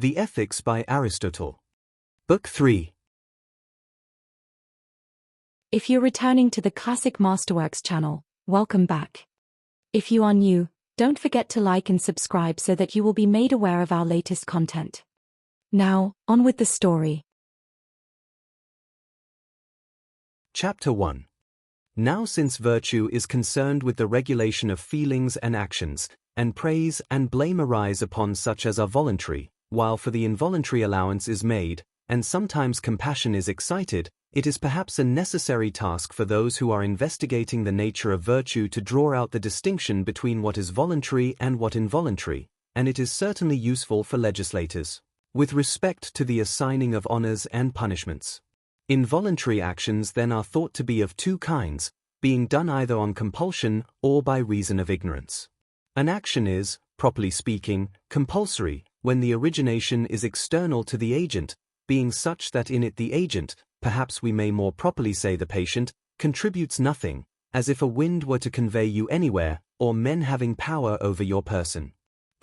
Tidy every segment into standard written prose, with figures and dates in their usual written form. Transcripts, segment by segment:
The Ethics by Aristotle. Book 3. If you're returning to the Classic Masterworks channel, welcome back. If you are new, don't forget to like and subscribe so that you will be made aware of our latest content. Now, on with the story. Chapter 1. Now, since virtue is concerned with the regulation of feelings and actions, and praise and blame arise upon such as are voluntary, while for the involuntary allowance is made, and sometimes compassion is excited, it is perhaps a necessary task for those who are investigating the nature of virtue to draw out the distinction between what is voluntary and what involuntary, and it is certainly useful for legislators, with respect to the assigning of honors and punishments. Involuntary actions then are thought to be of two kinds, being done either on compulsion or by reason of ignorance. An action is, properly speaking, compulsory, when the origination is external to the agent, being such that in it the agent, perhaps we may more properly say the patient, contributes nothing, as if a wind were to convey you anywhere, or men having power over your person.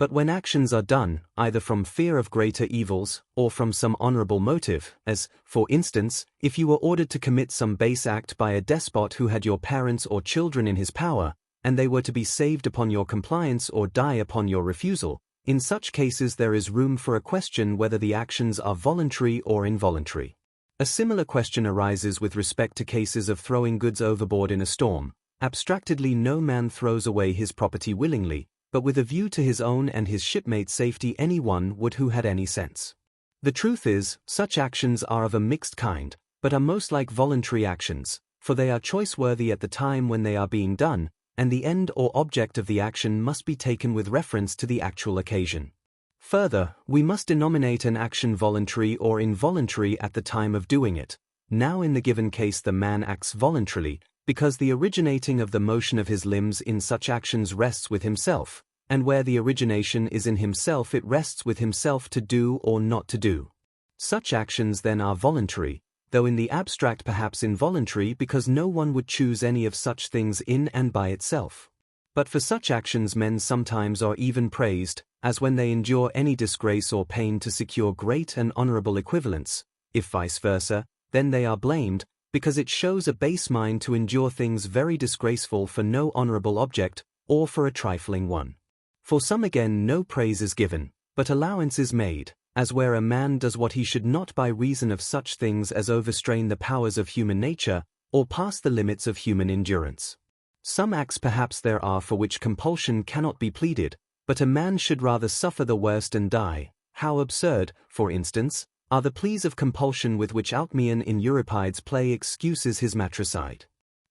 But when actions are done, either from fear of greater evils, or from some honorable motive, as, for instance, if you were ordered to commit some base act by a despot who had your parents or children in his power, and they were to be saved upon your compliance or die upon your refusal, in such cases there is room for a question whether the actions are voluntary or involuntary. A similar question arises with respect to cases of throwing goods overboard in a storm. Abstractedly, no man throws away his property willingly, but with a view to his own and his shipmates' safety any one would who had any sense. The truth is, such actions are of a mixed kind, but are most like voluntary actions, for they are choice-worthy at the time when they are being done, and the end or object of the action must be taken with reference to the actual occasion. Further, we must denominate an action voluntary or involuntary at the time of doing it. Now in the given case the man acts voluntarily, because the originating of the motion of his limbs in such actions rests with himself, and where the origination is in himself it rests with himself to do or not to do. Such actions then are voluntary, though in the abstract perhaps involuntary because no one would choose any of such things in and by itself. But for such actions men sometimes are even praised, as when they endure any disgrace or pain to secure great and honorable equivalents. If vice versa, then they are blamed, because it shows a base mind to endure things very disgraceful for no honorable object, or for a trifling one. For some again no praise is given, but allowance is made, as where a man does what he should not by reason of such things as overstrain the powers of human nature, or pass the limits of human endurance. Some acts perhaps there are for which compulsion cannot be pleaded, but a man should rather suffer the worst and die. How absurd, for instance, are the pleas of compulsion with which Alcmaeon in Euripides' play excuses his matricide.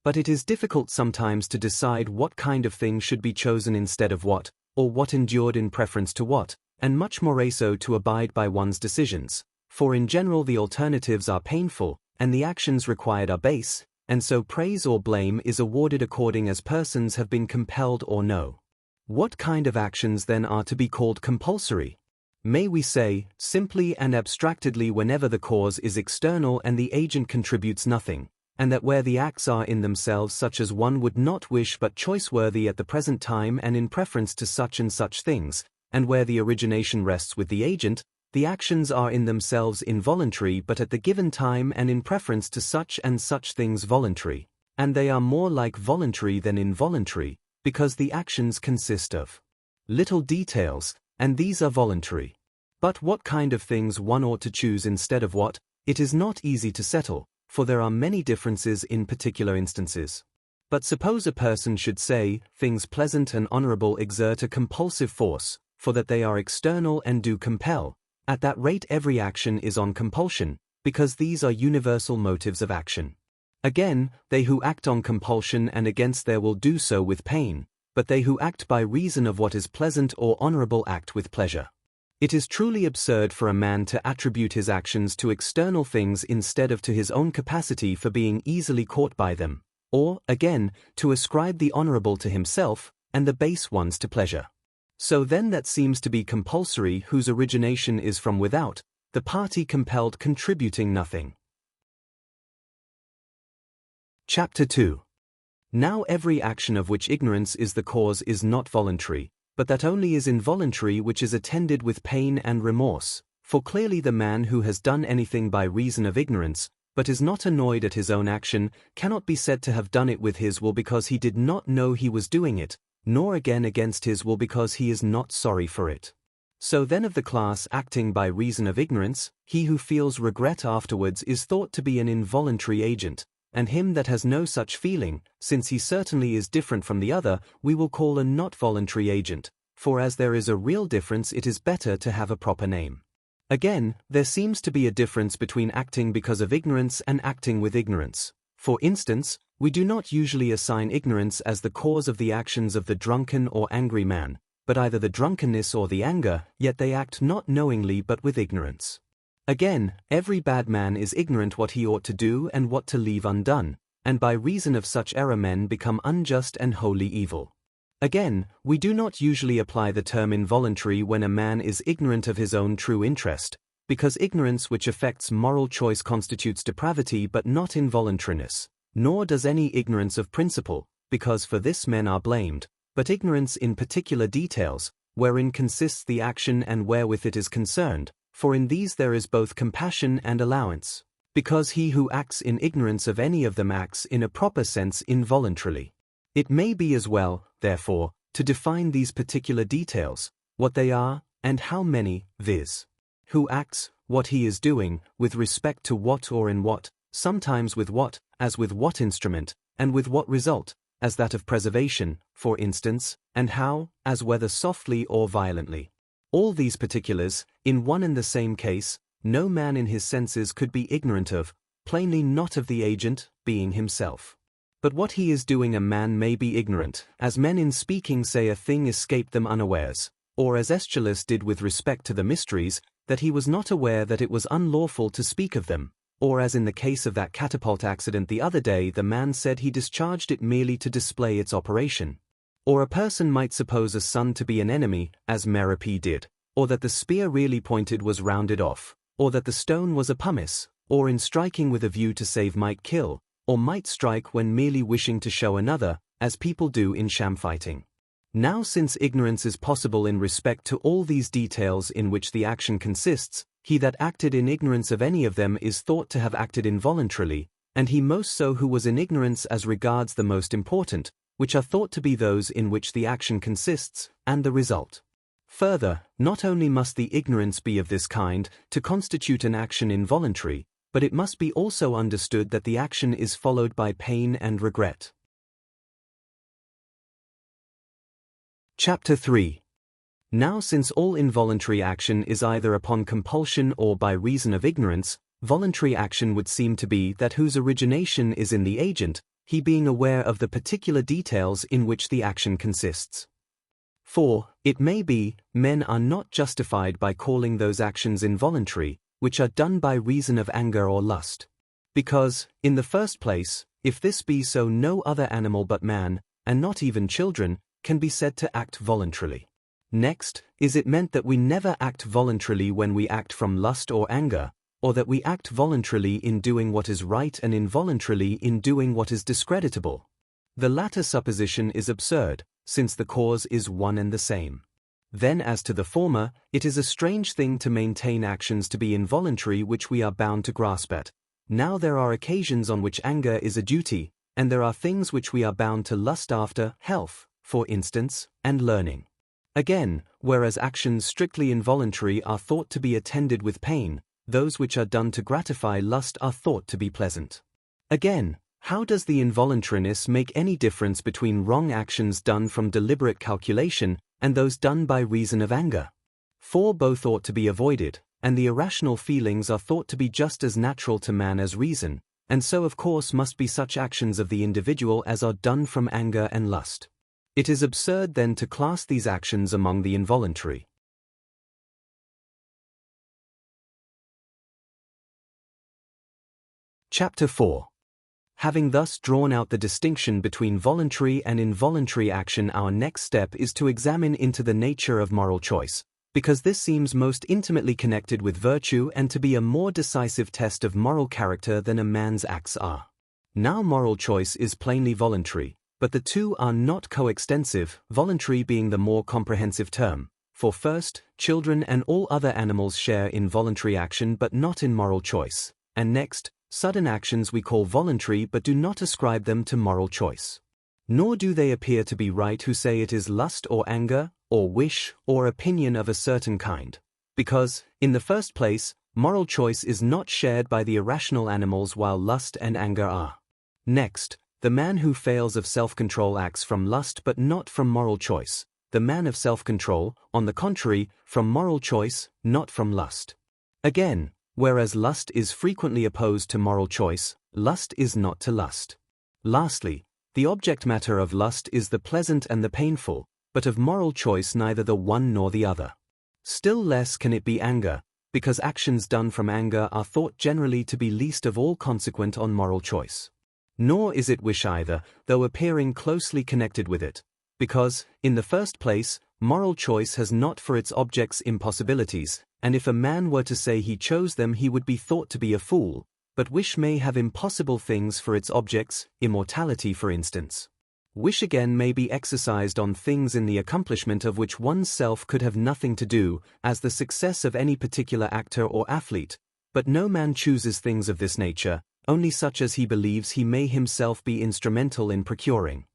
But it is difficult sometimes to decide what kind of thing should be chosen instead of what, or what endured in preference to what, and much more so to abide by one's decisions, for in general the alternatives are painful, and the actions required are base, and so praise or blame is awarded according as persons have been compelled or no. What kind of actions then are to be called compulsory? May we say, simply and abstractedly whenever the cause is external and the agent contributes nothing, and that where the acts are in themselves such as one would not wish but choice-worthy at the present time and in preference to such and such things, and where the origination rests with the agent, the actions are in themselves involuntary but at the given time and in preference to such and such things voluntary, and they are more like voluntary than involuntary, because the actions consist of little details, and these are voluntary. But what kind of things one ought to choose instead of what, it is not easy to settle, for there are many differences in particular instances. But suppose a person should say, things pleasant and honorable exert a compulsive force, for that they are external and do compel. At that rate every action is on compulsion, because these are universal motives of action. Again, they who act on compulsion and against there will do so with pain, but they who act by reason of what is pleasant or honorable act with pleasure. It is truly absurd for a man to attribute his actions to external things instead of to his own capacity for being easily caught by them, or, again, to ascribe the honorable to himself, and the base ones to pleasure. So then that seems to be compulsory whose origination is from without, the party compelled contributing nothing. Chapter 2. Now every action of which ignorance is the cause is not voluntary, but that only is involuntary which is attended with pain and remorse, For clearly the man who has done anything by reason of ignorance, but is not annoyed at his own action, cannot be said to have done it with his will because he did not know he was doing it, nor again against his will because he is not sorry for it. So then of the class acting by reason of ignorance, he who feels regret afterwards is thought to be an involuntary agent, and him that has no such feeling, since he certainly is different from the other, we will call a not voluntary agent, for as there is a real difference it is better to have a proper name. Again, there seems to be a difference between acting because of ignorance and acting with ignorance. For instance, we do not usually assign ignorance as the cause of the actions of the drunken or angry man, but either the drunkenness or the anger, yet they act not knowingly but with ignorance. Again, every bad man is ignorant what he ought to do and what to leave undone, and by reason of such error men become unjust and wholly evil. Again, we do not usually apply the term involuntary when a man is ignorant of his own true interest, because ignorance which affects moral choice constitutes depravity but not involuntariness, nor does any ignorance of principle, because for this men are blamed, but ignorance in particular details, wherein consists the action and wherewith it is concerned, for in these there is both compassion and allowance, because he who acts in ignorance of any of them acts in a proper sense involuntarily. It may be as well, therefore, to define these particular details, what they are, and how many, viz. Who acts, what he is doing, with respect to what or in what, sometimes with what, as with what instrument, and with what result, as that of preservation, for instance, and how, as whether softly or violently. All these particulars, in one and the same case, no man in his senses could be ignorant of, plainly not of the agent, being himself. But what he is doing a man may be ignorant, as men in speaking say a thing escaped them unawares, or as Aeschylus did with respect to the mysteries, that he was not aware that it was unlawful to speak of them, or as in the case of that catapult accident the other day the man said he discharged it merely to display its operation. Or a person might suppose a sun to be an enemy, as Merope did, or that the spear really pointed was rounded off, or that the stone was a pumice, or in striking with a view to save might kill, or might strike when merely wishing to show another, as people do in sham fighting. Now since ignorance is possible in respect to all these details in which the action consists, he that acted in ignorance of any of them is thought to have acted involuntarily, and he most so who was in ignorance as regards the most important, which are thought to be those in which the action consists, and the result. Further, not only must the ignorance be of this kind, to constitute an action involuntary, but it must be also understood that the action is followed by pain and regret. Chapter 3. Now since all involuntary action is either upon compulsion or by reason of ignorance, voluntary action would seem to be that whose origination is in the agent, he being aware of the particular details in which the action consists. For, it may be, men are not justified by calling those actions involuntary, which are done by reason of anger or lust. Because, in the first place, if this be so, no other animal but man, and not even children, can be said to act voluntarily. Next, is it meant that we never act voluntarily when we act from lust or anger, or that we act voluntarily in doing what is right and involuntarily in doing what is discreditable? The latter supposition is absurd, since the cause is one and the same. Then as to the former, it is a strange thing to maintain actions to be involuntary which we are bound to grasp at. Now there are occasions on which anger is a duty, and there are things which we are bound to lust after, health, for instance, and learning. Again, whereas actions strictly involuntary are thought to be attended with pain, those which are done to gratify lust are thought to be pleasant. Again, how does the involuntariness make any difference between wrong actions done from deliberate calculation and those done by reason of anger? For both ought to be avoided, and the irrational feelings are thought to be just as natural to man as reason, and so of course must be such actions of the individual as are done from anger and lust. It is absurd then to class these actions among the involuntary. Chapter 4. Having thus drawn out the distinction between voluntary and involuntary action, our next step is to examine into the nature of moral choice, because this seems most intimately connected with virtue and to be a more decisive test of moral character than a man's acts are. Now moral choice is plainly voluntary, but the two are not coextensive, voluntary being the more comprehensive term, For first, children and all other animals share in voluntary action but not in moral choice, and next, sudden actions we call voluntary but do not ascribe them to moral choice. Nor do they appear to be right who say it is lust or anger, or wish, or opinion of a certain kind. Because, in the first place, moral choice is not shared by the irrational animals while lust and anger are. Next, the man who fails of self-control acts from lust but not from moral choice. The man of self-control, on the contrary, from moral choice, not from lust. Again, whereas lust is frequently opposed to moral choice, lust is not to lust. Lastly, the object matter of lust is the pleasant and the painful, but of moral choice neither the one nor the other. Still less can it be anger, because actions done from anger are thought generally to be least of all consequent on moral choice. Nor is it wish either, though appearing closely connected with it, because, in the first place, moral choice has not for its objects impossibilities, and if a man were to say he chose them he would be thought to be a fool, but wish may have impossible things for its objects, immortality for instance. Wish again may be exercised on things in the accomplishment of which one's self could have nothing to do, as the success of any particular actor or athlete, but no man chooses things of this nature, only such as he believes he may himself be instrumental in procuring.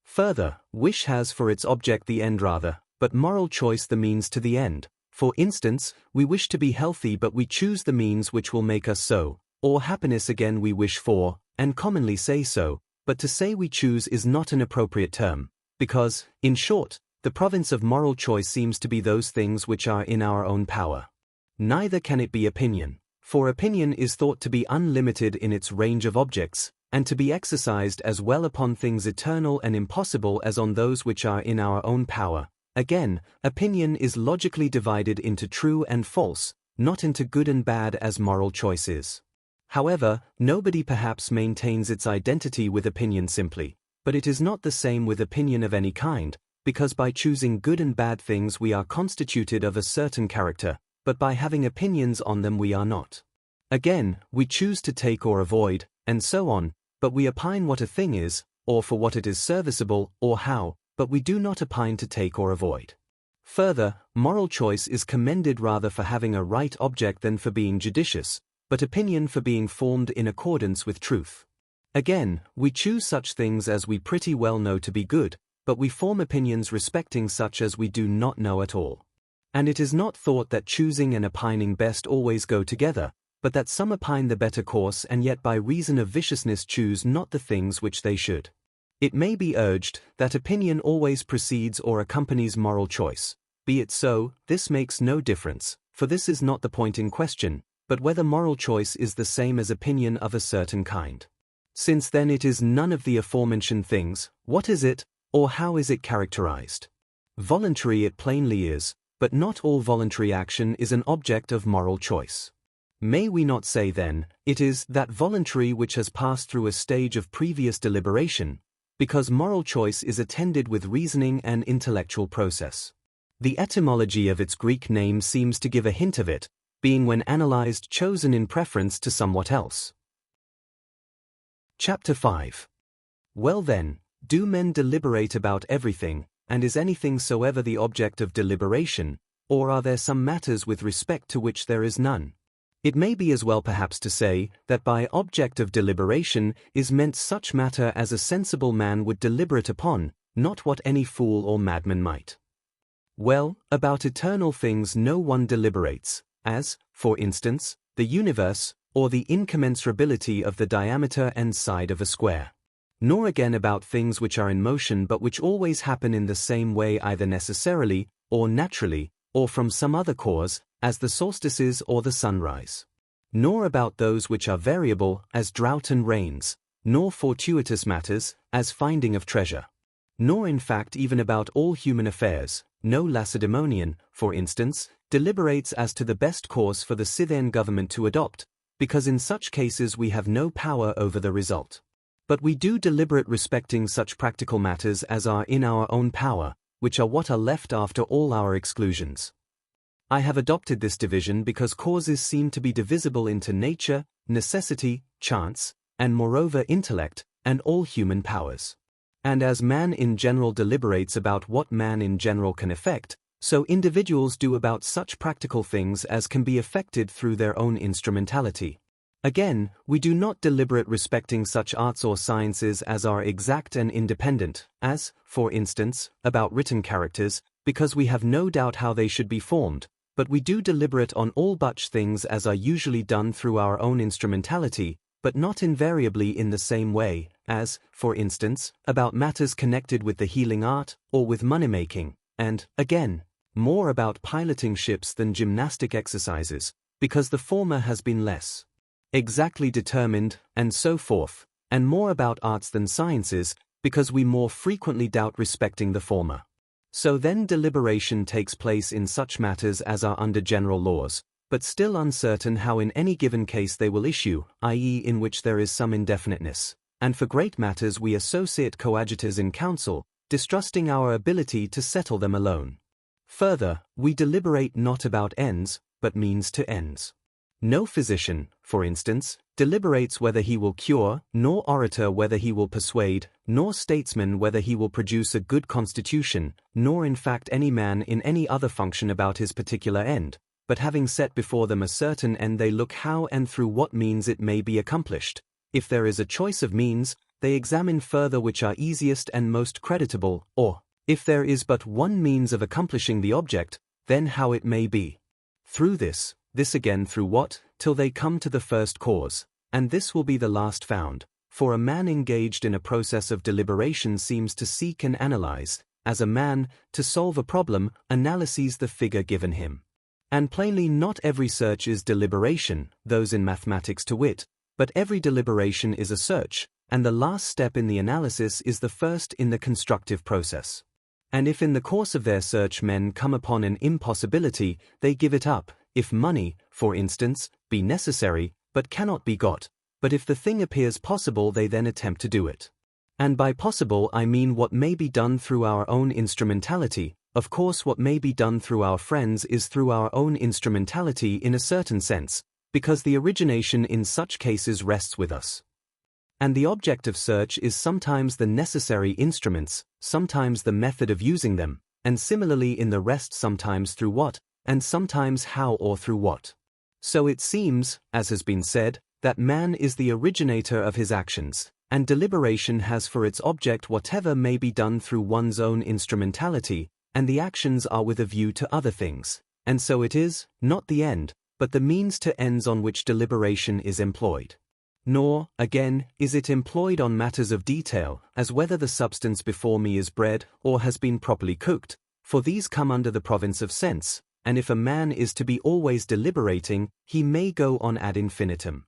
Further, wish has for its object the end rather, but moral choice the means to the end. For instance, we wish to be healthy but we choose the means which will make us so, or happiness again we wish for, and commonly say so, but to say we choose is not an appropriate term, because, in short, the province of moral choice seems to be those things which are in our own power. Neither can it be opinion, for opinion is thought to be unlimited in its range of objects, and to be exercised as well upon things eternal and impossible as on those which are in our own power. Again, opinion is logically divided into true and false, not into good and bad as moral choice is. However, nobody perhaps maintains its identity with opinion simply, but it is not the same with opinion of any kind, because by choosing good and bad things we are constituted of a certain character, but by having opinions on them we are not. Again, we choose to take or avoid, and so on, but we opine what a thing is, or for what it is serviceable, or how, but we do not opine to take or avoid. Further, moral choice is commended rather for having a right object than for being judicious, but opinion for being formed in accordance with truth. Again, we choose such things as we pretty well know to be good, but we form opinions respecting such as we do not know at all. And it is not thought that choosing and opining best always go together, but that some opine the better course and yet by reason of viciousness choose not the things which they should. It may be urged that opinion always precedes or accompanies moral choice. Be it so, this makes no difference, for this is not the point in question, but whether moral choice is the same as opinion of a certain kind. Since then it is none of the aforementioned things, what is it, or how is it characterized? Voluntary it plainly is, but not all voluntary action is an object of moral choice. May we not say then, it is that voluntary which has passed through a stage of previous deliberation, because moral choice is attended with reasoning and intellectual process. The etymology of its Greek name seems to give a hint of it, being when analyzed chosen in preference to somewhat else. Chapter 5. Well then, do men deliberate about everything, and is anything soever the object of deliberation, or are there some matters with respect to which there is none? It may be as well perhaps to say, that by object of deliberation is meant such matter as a sensible man would deliberate upon, not what any fool or madman might. Well, about eternal things no one deliberates, as, for instance, the universe, or the incommensurability of the diameter and side of a square. Nor again about things which are in motion but which always happen in the same way either necessarily, or naturally, or from some other cause, as the solstices or the sunrise. Nor about those which are variable, as drought and rains, nor fortuitous matters, as finding of treasure. Nor in fact even about all human affairs. No Lacedaemonian, for instance, deliberates as to the best course for the Scythian government to adopt, because in such cases we have no power over the result. But we do deliberate respecting such practical matters as are in our own power, which are what are left after all our exclusions. I have adopted this division because causes seem to be divisible into nature, necessity, chance, and moreover intellect, and all human powers. And as man in general deliberates about what man in general can effect, So individuals do about such practical things as can be effected through their own instrumentality. Again, we do not deliberate respecting such arts or sciences as are exact and independent, as, for instance, about written characters, because we have no doubt how they should be formed, but we do deliberate on all such things as are usually done through our own instrumentality, but not invariably in the same way, as, for instance, about matters connected with the healing art, or with money-making, and, again, more about piloting ships than gymnastic exercises, because the former has been less exactly determined, and so forth, and more about arts than sciences, because we more frequently doubt respecting the former. So then deliberation takes place in such matters as are under general laws, but still uncertain how in any given case they will issue, i.e. in which there is some indefiniteness, and for great matters we associate coadjutors in council, distrusting our ability to settle them alone. Further, we deliberate not about ends, but means to ends. No physician, for instance, deliberates whether he will cure, nor orator whether he will persuade, nor statesman whether he will produce a good constitution, nor in fact any man in any other function about his particular end, but having set before them a certain end they look how and through what means it may be accomplished. If there is a choice of means, they examine further which are easiest and most creditable, or, if there is but one means of accomplishing the object, then how it may be. Through this again through what, till they come to the first cause, and this will be the last found, for a man engaged in a process of deliberation seems to seek and analyze, as a man, to solve a problem, analyses the figure given him. And plainly not every search is deliberation, those in mathematics to wit, but every deliberation is a search, and the last step in the analysis is the first in the constructive process. And if in the course of their search men come upon an impossibility, they give it up, if money, for instance, be necessary, but cannot be got, but if the thing appears possible they then attempt to do it. And by possible I mean what may be done through our own instrumentality. Of course what may be done through our friends is through our own instrumentality in a certain sense, because the origination in such cases rests with us. And the object of search is sometimes the necessary instruments, sometimes the method of using them, and similarly in the rest sometimes through what, and sometimes how or through what. So it seems, as has been said, that man is the originator of his actions, and deliberation has for its object whatever may be done through one's own instrumentality, and the actions are with a view to other things, and so it is, not the end, but the means to ends on which deliberation is employed. Nor, again, is it employed on matters of detail, as whether the substance before me is bread or has been properly cooked, for these come under the province of sense, and if a man is to be always deliberating, he may go on ad infinitum.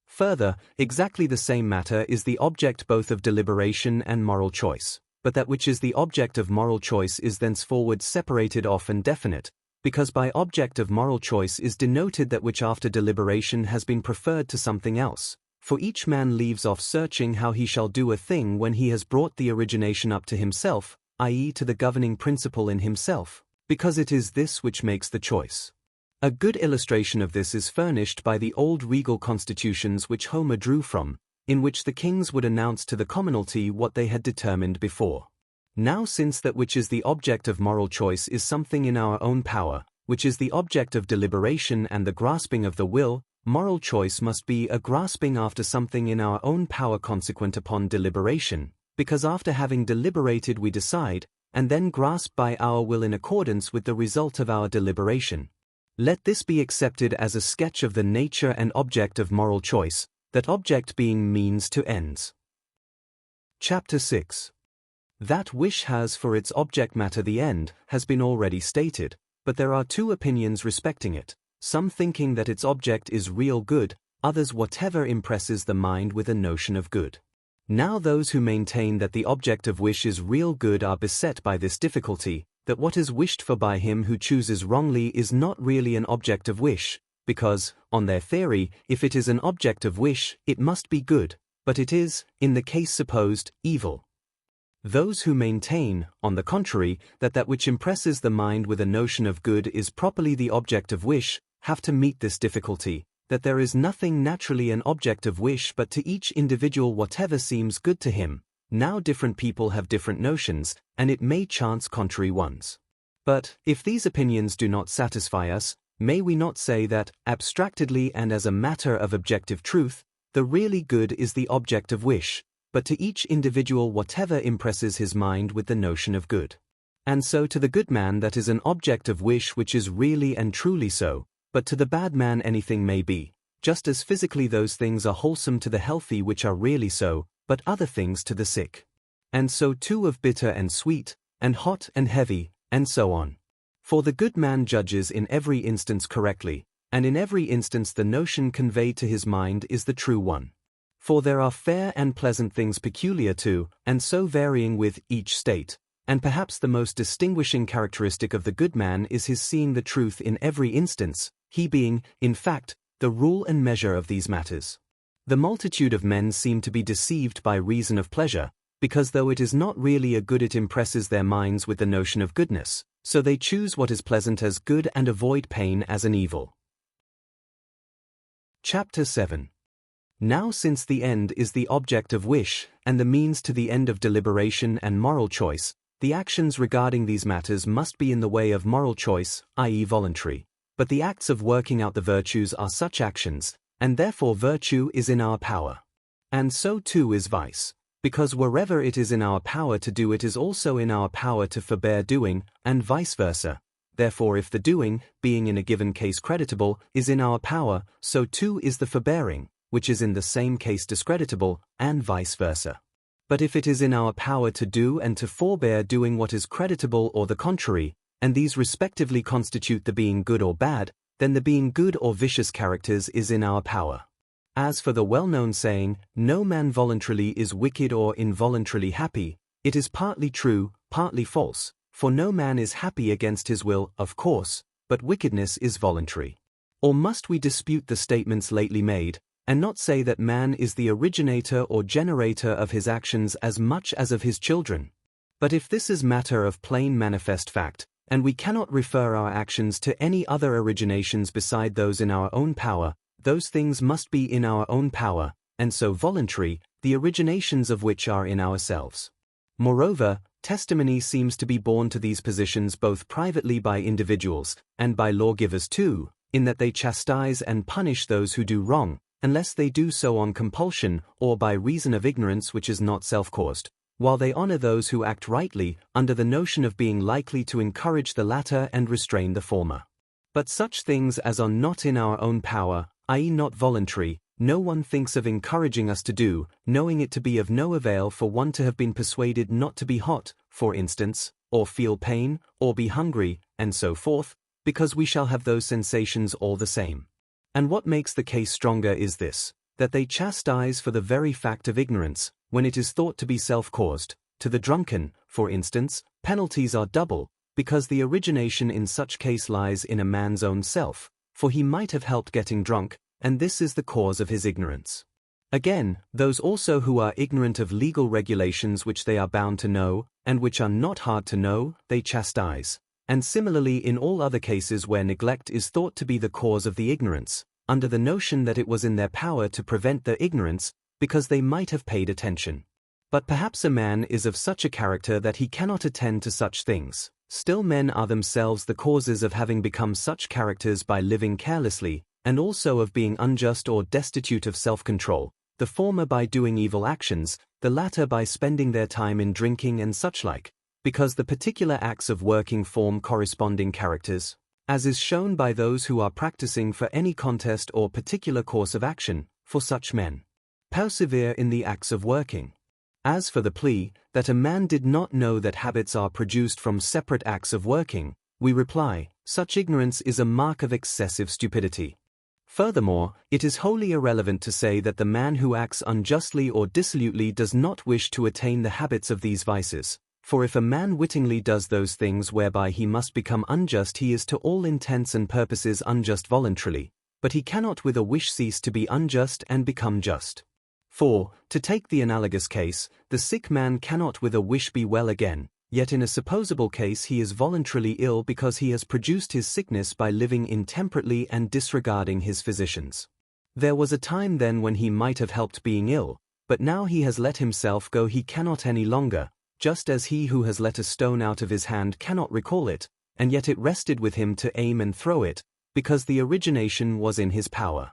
Further, exactly the same matter is the object both of deliberation and moral choice, but that which is the object of moral choice is thenceforward separated off and definite, because by object of moral choice is denoted that which after deliberation has been preferred to something else. For each man leaves off searching how he shall do a thing when he has brought the origination up to himself, i.e. to the governing principle in himself, because it is this which makes the choice. A good illustration of this is furnished by the old regal constitutions which Homer drew from, in which the kings would announce to the commonalty what they had determined before. Now since that which is the object of moral choice is something in our own power, which is the object of deliberation and the grasping of the will, moral choice must be a grasping after something in our own power consequent upon deliberation, because after having deliberated we decide, and then grasp by our will in accordance with the result of our deliberation. Let this be accepted as a sketch of the nature and object of moral choice, that object being means to ends. Chapter 6. That wish has for its object matter the end, has been already stated, but there are two opinions respecting it. Some thinking that its object is real good, others whatever impresses the mind with a notion of good. Now those who maintain that the object of wish is real good are beset by this difficulty, that what is wished for by him who chooses wrongly is not really an object of wish, because, on their theory, if it is an object of wish, it must be good, but it is, in the case supposed, evil. Those who maintain, on the contrary, that that which impresses the mind with a notion of good is properly the object of wish, have to meet this difficulty, that there is nothing naturally an object of wish but to each individual whatever seems good to him. Now different people have different notions, and it may chance contrary ones. But, if these opinions do not satisfy us, may we not say that, abstractedly and as a matter of objective truth, the really good is the object of wish, but to each individual whatever impresses his mind with the notion of good. And so to the good man that is an object of wish which is really and truly so, but to the bad man anything may be, just as physically those things are wholesome to the healthy which are really so, but other things to the sick. And so too of bitter and sweet, and hot and heavy, and so on. For the good man judges in every instance correctly, and in every instance the notion conveyed to his mind is the true one. For there are fair and pleasant things peculiar to, and so varying with, each state, and perhaps the most distinguishing characteristic of the good man is his seeing the truth in every instance, he being, in fact, the rule and measure of these matters. The multitude of men seem to be deceived by reason of pleasure, because though it is not really a good it impresses their minds with the notion of goodness, so they choose what is pleasant as good and avoid pain as an evil. Chapter 7. Now since the end is the object of wish, and the means to the end of deliberation and moral choice, the actions regarding these matters must be in the way of moral choice, i.e. voluntary, but the acts of working out the virtues are such actions, and therefore virtue is in our power. And so too is vice, because wherever it is in our power to do it is also in our power to forbear doing, and vice versa. Therefore if the doing, being in a given case creditable, is in our power, so too is the forbearing, which is in the same case discreditable, and vice versa. But if it is in our power to do and to forbear doing what is creditable or the contrary, and these respectively constitute the being good or bad, then the being good or vicious characters is in our power. As for the well-known saying, no man voluntarily is wicked or involuntarily happy, it is partly true, partly false, for no man is happy against his will, of course, but wickedness is voluntary. Or must we dispute the statements lately made, and not say that man is the originator or generator of his actions as much as of his children? But if this is matter of plain manifest fact, and we cannot refer our actions to any other originations beside those in our own power, those things must be in our own power, and so voluntary, the originations of which are in ourselves. Moreover, testimony seems to be borne to these positions both privately by individuals, and by lawgivers too, in that they chastise and punish those who do wrong, unless they do so on compulsion or by reason of ignorance which is not self-caused, while they honor those who act rightly, under the notion of being likely to encourage the latter and restrain the former. But such things as are not in our own power, i.e. not voluntary, no one thinks of encouraging us to do, knowing it to be of no avail for one to have been persuaded not to be hot, for instance, or feel pain, or be hungry, and so forth, because we shall have those sensations all the same. And what makes the case stronger is this, that they chastise for the very fact of ignorance, when it is thought to be self-caused. To the drunken, for instance, penalties are double, because the origination in such case lies in a man's own self, for he might have helped getting drunk, and this is the cause of his ignorance. Again, those also who are ignorant of legal regulations which they are bound to know, and which are not hard to know, they chastise. And similarly in all other cases where neglect is thought to be the cause of the ignorance, under the notion that it was in their power to prevent the ignorance, because they might have paid attention. But perhaps a man is of such a character that he cannot attend to such things. Still men are themselves the causes of having become such characters by living carelessly, and also of being unjust or destitute of self-control, the former by doing evil actions, the latter by spending their time in drinking and such like, because the particular acts of working form corresponding characters, as is shown by those who are practicing for any contest or particular course of action, for such men persevere in the acts of working. As for the plea, that a man did not know that habits are produced from separate acts of working, we reply, such ignorance is a mark of excessive stupidity. Furthermore, it is wholly irrelevant to say that the man who acts unjustly or dissolutely does not wish to attain the habits of these vices, for if a man wittingly does those things whereby he must become unjust he is to all intents and purposes unjust voluntarily, but he cannot with a wish cease to be unjust and become just. For, to take the analogous case, the sick man cannot with a wish be well again, yet in a supposable case he is voluntarily ill because he has produced his sickness by living intemperately and disregarding his physicians. There was a time then when he might have helped being ill, but now he has let himself go he cannot any longer, just as he who has let a stone out of his hand cannot recall it, and yet it rested with him to aim and throw it, because the origination was in his power.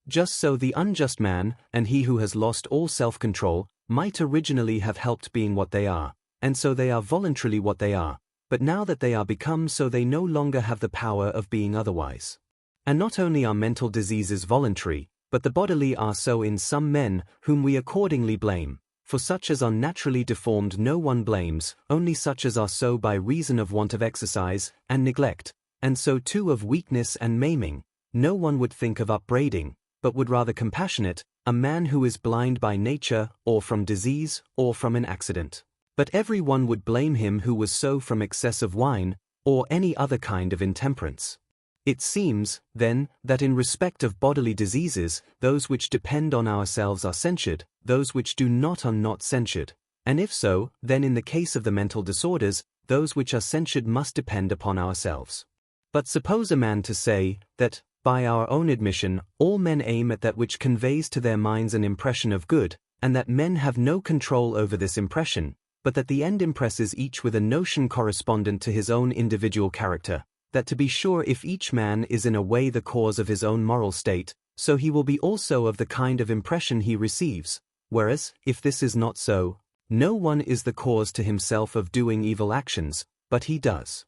Just so the unjust man, and he who has lost all self-control, might originally have helped being what they are, and so they are voluntarily what they are, but now that they are become so they no longer have the power of being otherwise. And not only are mental diseases voluntary, but the bodily are so in some men, whom we accordingly blame. For such as are naturally deformed no one blames, only such as are so by reason of want of exercise, and neglect, and so too of weakness and maiming. No one would think of upbraiding, but would rather compassionate, a man who is blind by nature, or from disease, or from an accident. But every one would blame him who was so from excess of wine, or any other kind of intemperance. It seems, then, that in respect of bodily diseases, those which depend on ourselves are censured, those which do not are not censured. And if so, then in the case of the mental disorders, those which are censured must depend upon ourselves. But suppose a man to say, that, by our own admission, all men aim at that which conveys to their minds an impression of good, and that men have no control over this impression, but that the end impresses each with a notion correspondent to his own individual character, that to be sure if each man is in a way the cause of his own moral state, so he will be also of the kind of impression he receives, whereas, if this is not so, no one is the cause to himself of doing evil actions, but he does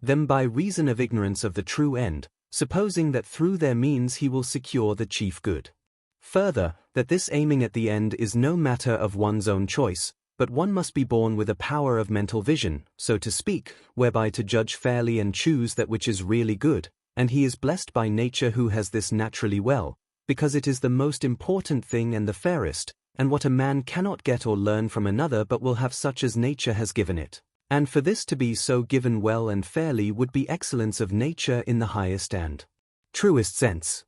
them by reason of ignorance of the true end, supposing that through their means he will secure the chief good. Further, that this aiming at the end is no matter of one's own choice, but one must be born with a power of mental vision, so to speak, whereby to judge fairly and choose that which is really good, and he is blessed by nature who has this naturally well, because it is the most important thing and the fairest, and what a man cannot get or learn from another but will have such as nature has given it. And for this to be so given well and fairly would be excellence of nature in the highest and truest sense.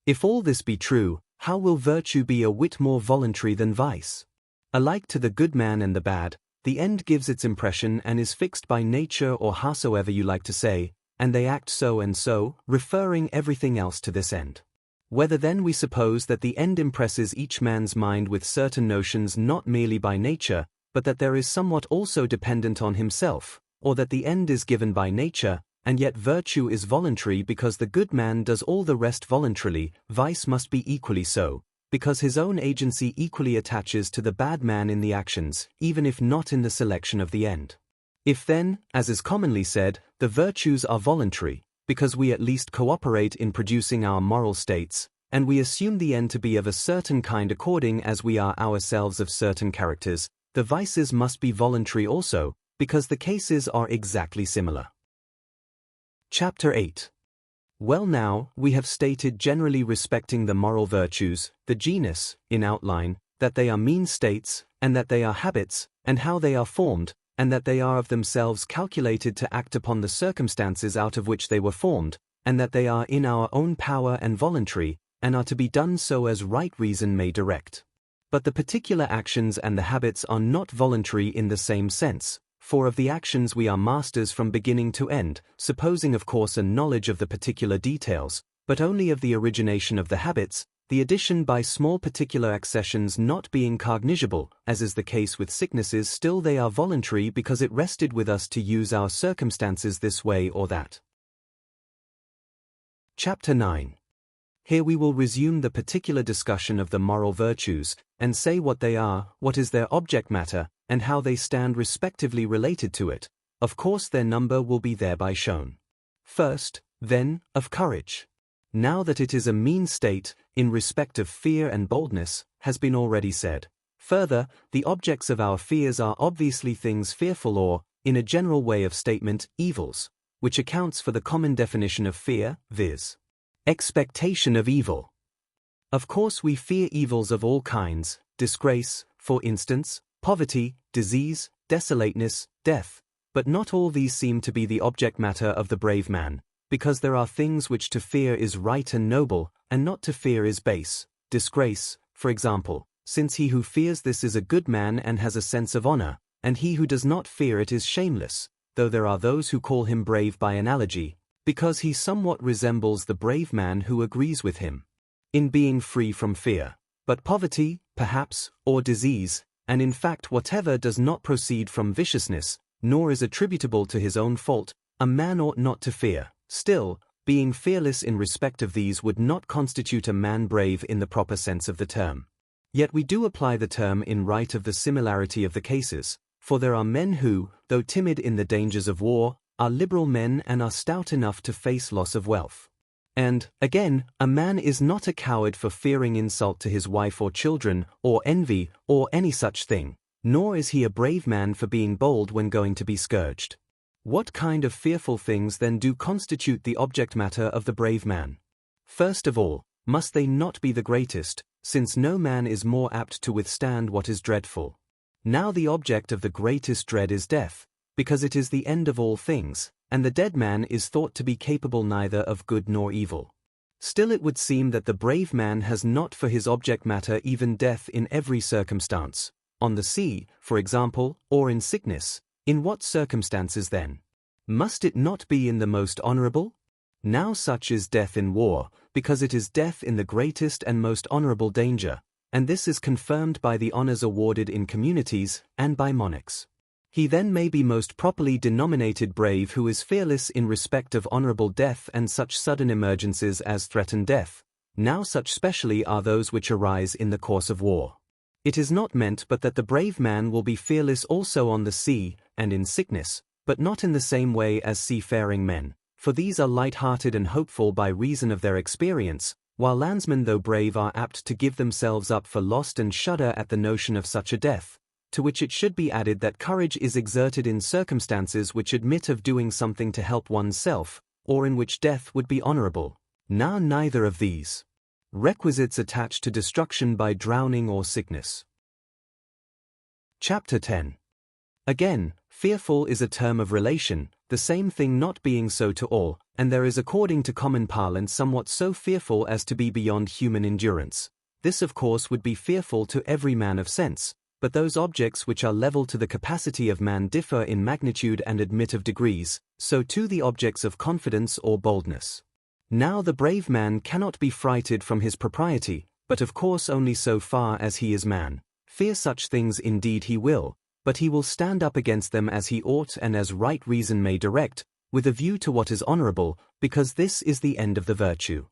If all this be true, how will virtue be a whit more voluntary than vice? Alike to the good man and the bad, the end gives its impression and is fixed by nature or howsoever you like to say, and they act so and so, referring everything else to this end. Whether then we suppose that the end impresses each man's mind with certain notions not merely by nature, but that there is somewhat also dependent on himself, or that the end is given by nature, and yet virtue is voluntary because the good man does all the rest voluntarily, vice must be equally so, because his own agency equally attaches to the bad man in the actions, even if not in the selection of the end. If then, as is commonly said, the virtues are voluntary, because we at least cooperate in producing our moral states, and we assume the end to be of a certain kind according as we are ourselves of certain characters, the vices must be voluntary also, because the cases are exactly similar. Chapter 8. Well now, we have stated generally respecting the moral virtues, the genus, in outline, that they are mean states, and that they are habits, and how they are formed, and that they are of themselves calculated to act upon the circumstances out of which they were formed, and that they are in our own power and voluntary, and are to be done so as right reason may direct. But the particular actions and the habits are not voluntary in the same sense, for of the actions we are masters from beginning to end, supposing of course a knowledge of the particular details, but only of the origination of the habits, the addition by small particular accessions not being cognizable, as is the case with sicknesses. Still they are voluntary because it rested with us to use our circumstances this way or that. Chapter 9. Here we will resume the particular discussion of the moral virtues, and say what they are, what is their object matter, and how they stand respectively related to it. Of course their number will be thereby shown. First, then, of courage. Now that it is a mean state, in respect of fear and boldness, has been already said. Further, the objects of our fears are obviously things fearful or, in a general way of statement, evils, which accounts for the common definition of fear, viz. Expectation of evil. Of course we fear evils of all kinds, disgrace, for instance, poverty, disease, desolateness, death, but not all these seem to be the object matter of the brave man, because there are things which to fear is right and noble, and not to fear is base. Disgrace, for example, since he who fears this is a good man and has a sense of honor, and he who does not fear it is shameless, though there are those who call him brave by analogy, because he somewhat resembles the brave man who agrees with him in being free from fear. But poverty, perhaps, or disease, and in fact whatever does not proceed from viciousness, nor is attributable to his own fault, a man ought not to fear. Still, being fearless in respect of these would not constitute a man brave in the proper sense of the term. Yet we do apply the term in right of the similarity of the cases, for there are men who, though timid in the dangers of war, are liberal men and are stout enough to face loss of wealth. And, again, a man is not a coward for fearing insult to his wife or children, or envy, or any such thing, nor is he a brave man for being bold when going to be scourged. What kind of fearful things then do constitute the object matter of the brave man? First of all, must they not be the greatest, since no man is more apt to withstand what is dreadful? Now the object of the greatest dread is death, because it is the end of all things, and the dead man is thought to be capable neither of good nor evil. Still it would seem that the brave man has not for his object matter even death in every circumstance. On the sea, for example, or in sickness. In what circumstances then? Must it not be in the most honorable? Now such is death in war, because it is death in the greatest and most honorable danger, and this is confirmed by the honors awarded in communities, and by monarchs. He then may be most properly denominated brave who is fearless in respect of honorable death and such sudden emergencies as threaten death. Now such specially are those which arise in the course of war. It is not meant but that the brave man will be fearless also on the sea, and in sickness, but not in the same way as seafaring men, for these are light-hearted and hopeful by reason of their experience, while landsmen though brave are apt to give themselves up for lost and shudder at the notion of such a death, to which it should be added that courage is exerted in circumstances which admit of doing something to help oneself, or in which death would be honorable. Now neither of these requisites attach to destruction by drowning or sickness. Chapter 10. Again, fearful is a term of relation, the same thing not being so to all, and there is according to common parlance somewhat so fearful as to be beyond human endurance. This of course would be fearful to every man of sense, but those objects which are level to the capacity of man differ in magnitude and admit of degrees, so too the objects of confidence or boldness. Now the brave man cannot be frighted from his propriety, but of course only so far as he is man. Fear such things indeed he will, but he will stand up against them as he ought and as right reason may direct, with a view to what is honorable, because this is the end of the virtue.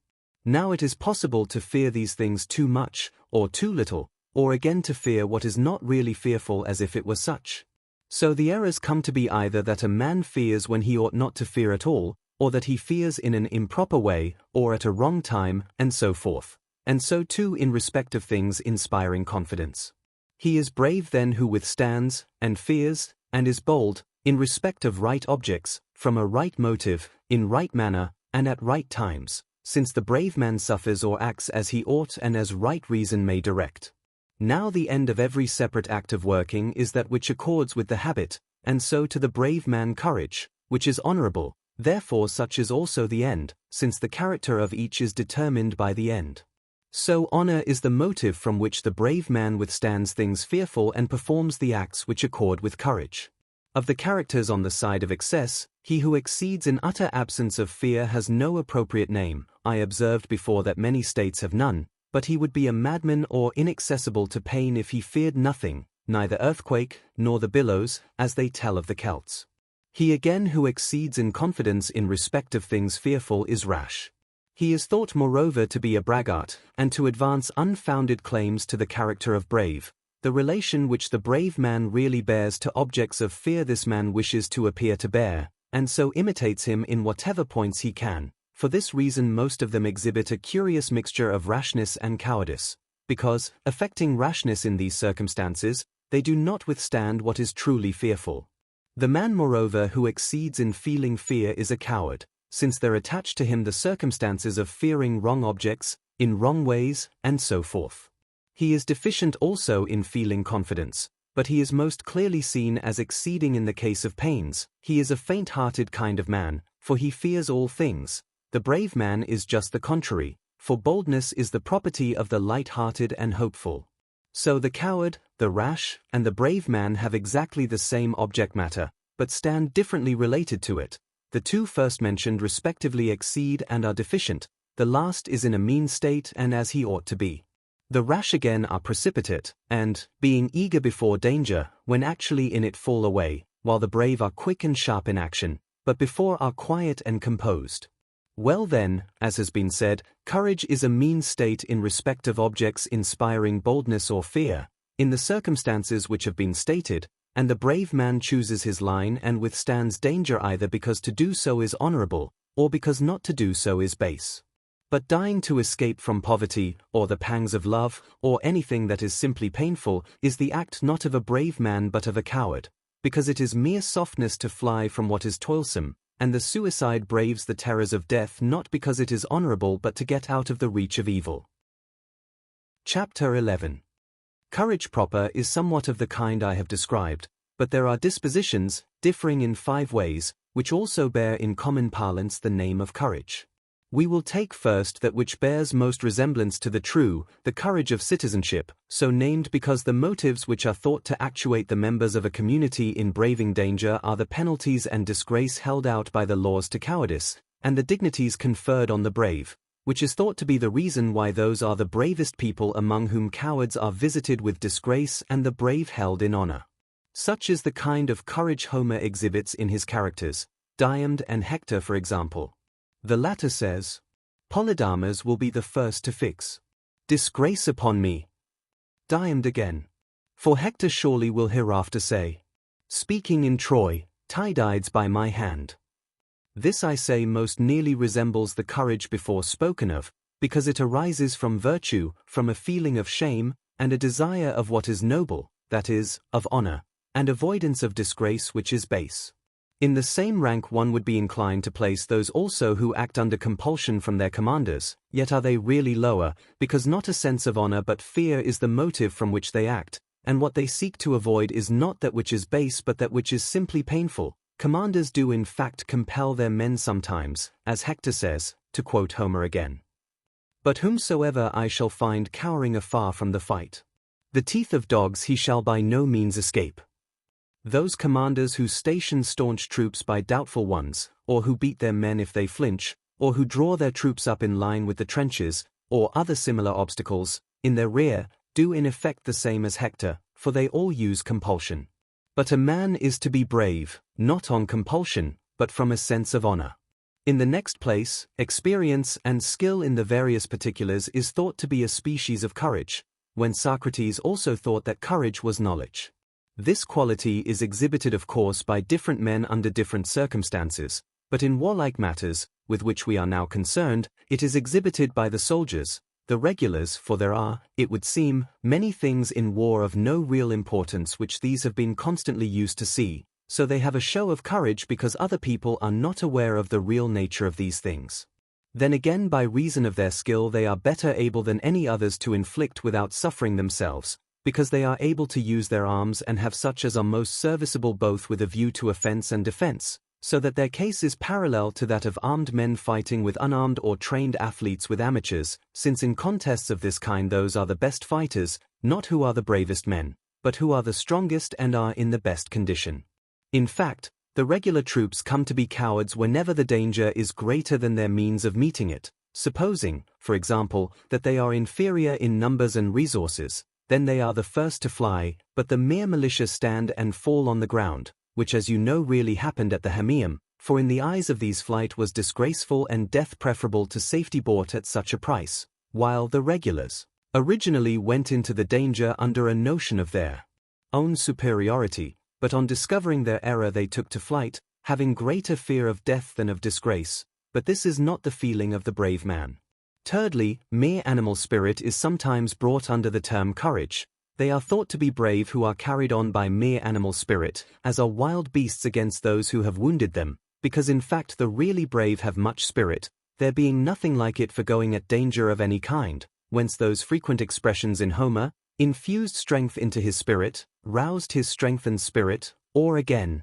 Now it is possible to fear these things too much, or too little, or again to fear what is not really fearful as if it were such. So the errors come to be either that a man fears when he ought not to fear at all, or that he fears in an improper way, or at a wrong time, and so forth. And so too in respect of things inspiring confidence. He is brave then who withstands, and fears, and is bold, in respect of right objects, from a right motive, in right manner, and at right times, since the brave man suffers or acts as he ought and as right reason may direct. Now the end of every separate act of working is that which accords with the habit, and so to the brave man courage, which is honorable, therefore such is also the end, since the character of each is determined by the end. So honor is the motive from which the brave man withstands things fearful and performs the acts which accord with courage. Of the characters on the side of excess, he who exceeds in utter absence of fear has no appropriate name. I observed before that many states have none, but he would be a madman or inaccessible to pain if he feared nothing, neither earthquake, nor the billows, as they tell of the Celts. He again who exceeds in confidence in respect of things fearful is rash. He is thought moreover to be a braggart, and to advance unfounded claims to the character of brave. The relation which the brave man really bears to objects of fear this man wishes to appear to bear, and so imitates him in whatever points he can. For this reason most of them exhibit a curious mixture of rashness and cowardice, because, affecting rashness in these circumstances, they do not withstand what is truly fearful. The man moreover who exceeds in feeling fear is a coward, since there attach to him the circumstances of fearing wrong objects, in wrong ways, and so forth. He is deficient also in feeling confidence, but he is most clearly seen as exceeding in the case of pains. He is a faint-hearted kind of man, for he fears all things. The brave man is just the contrary, for boldness is the property of the light-hearted and hopeful. So the coward, the rash, and the brave man have exactly the same object matter, but stand differently related to it. The two first mentioned respectively exceed and are deficient, the last is in a mean state and as he ought to be. The rash again are precipitate, and, being eager before danger, when actually in it fall away, while the brave are quick and sharp in action, but before are quiet and composed. Well then, as has been said, courage is a mean state in respect of objects inspiring boldness or fear, in the circumstances which have been stated, and the brave man chooses his line and withstands danger either because to do so is honorable, or because not to do so is base. But dying to escape from poverty, or the pangs of love, or anything that is simply painful, is the act not of a brave man but of a coward, because it is mere softness to fly from what is toilsome, and the suicide braves the terrors of death not because it is honorable but to get out of the reach of evil. Chapter 11. Courage proper is somewhat of the kind I have described, but there are dispositions, differing in 5 ways, which also bear in common parlance the name of courage. We will take first that which bears most resemblance to the true, the courage of citizenship, so named because the motives which are thought to actuate the members of a community in braving danger are the penalties and disgrace held out by the laws to cowardice, and the dignities conferred on the brave, which is thought to be the reason why those are the bravest people among whom cowards are visited with disgrace and the brave held in honor. Such is the kind of courage Homer exhibits in his characters, Diomed and Hector for example. The latter says, Polydamas will be the first to fix disgrace upon me. Diomed again. For Hector surely will hereafter say, speaking in Troy, Tydides by my hand. This I say most nearly resembles the courage before spoken of, because it arises from virtue, from a feeling of shame, and a desire of what is noble, that is, of honor, and avoidance of disgrace which is base. In the same rank one would be inclined to place those also who act under compulsion from their commanders, yet are they really lower, because not a sense of honor but fear is the motive from which they act, and what they seek to avoid is not that which is base but that which is simply painful. Commanders do in fact compel their men sometimes, as Hector says, to quote Homer again. But whomsoever I shall find cowering afar from the fight, the teeth of dogs he shall by no means escape. Those commanders who station staunch troops by doubtful ones, or who beat their men if they flinch, or who draw their troops up in line with the trenches, or other similar obstacles, in their rear, do in effect the same as Hector, for they all use compulsion. But a man is to be brave, not on compulsion, but from a sense of honor. In the next place, experience and skill in the various particulars is thought to be a species of courage, when Socrates also thought that courage was knowledge. This quality is exhibited of course by different men under different circumstances, but in warlike matters, with which we are now concerned, it is exhibited by the soldiers, the regulars, for there are, it would seem, many things in war of no real importance which these have been constantly used to see, so they have a show of courage because other people are not aware of the real nature of these things. Then again by reason of their skill they are better able than any others to inflict without suffering themselves, because they are able to use their arms and have such as are most serviceable both with a view to offense and defense, so that their case is parallel to that of armed men fighting with unarmed or trained athletes with amateurs, since in contests of this kind those are the best fighters, not who are the bravest men, but who are the strongest and are in the best condition. In fact, the regular troops come to be cowards whenever the danger is greater than their means of meeting it, supposing, for example, that they are inferior in numbers and resources. Then they are the first to fly, but the mere militia stand and fall on the ground, which as you know really happened at the Hamium, for in the eyes of these flight was disgraceful and death preferable to safety bought at such a price, while the regulars originally went into the danger under a notion of their own superiority, but on discovering their error they took to flight, having greater fear of death than of disgrace, but this is not the feeling of the brave man. Thirdly, mere animal spirit is sometimes brought under the term courage. They are thought to be brave who are carried on by mere animal spirit, as are wild beasts against those who have wounded them, because in fact the really brave have much spirit, there being nothing like it for going at danger of any kind, whence those frequent expressions in Homer, infused strength into his spirit, roused his strengthened spirit, or again,